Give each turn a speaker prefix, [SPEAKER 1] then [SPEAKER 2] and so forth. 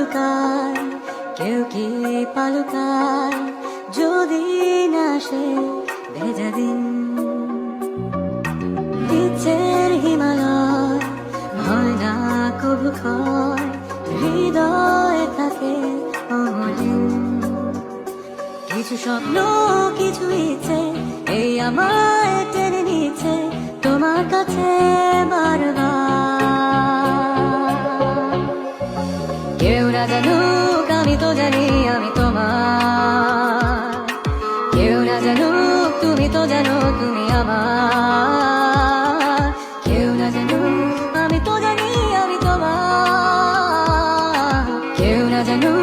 [SPEAKER 1] লুকায়, কেউ কি পালুকায়, যদি না সে ভেজা দিন। ইচ্ছের হিমালয় হয় না কবু ক্ষয়, হৃদয় থাকে অমলিন। কিছু স্বপ্ন কিছু ইচ্ছে এই আমায় টেনে নিচ্ছে তোমার কাছে বারবার। কেউ না জানুক আমি তো জানি আমি তোমার, কেউ না জানুক তুমি তো জানো তুমি আমার। কেউ না জানুক আমি তো জানি আমি তোমার, কেউ না জানুক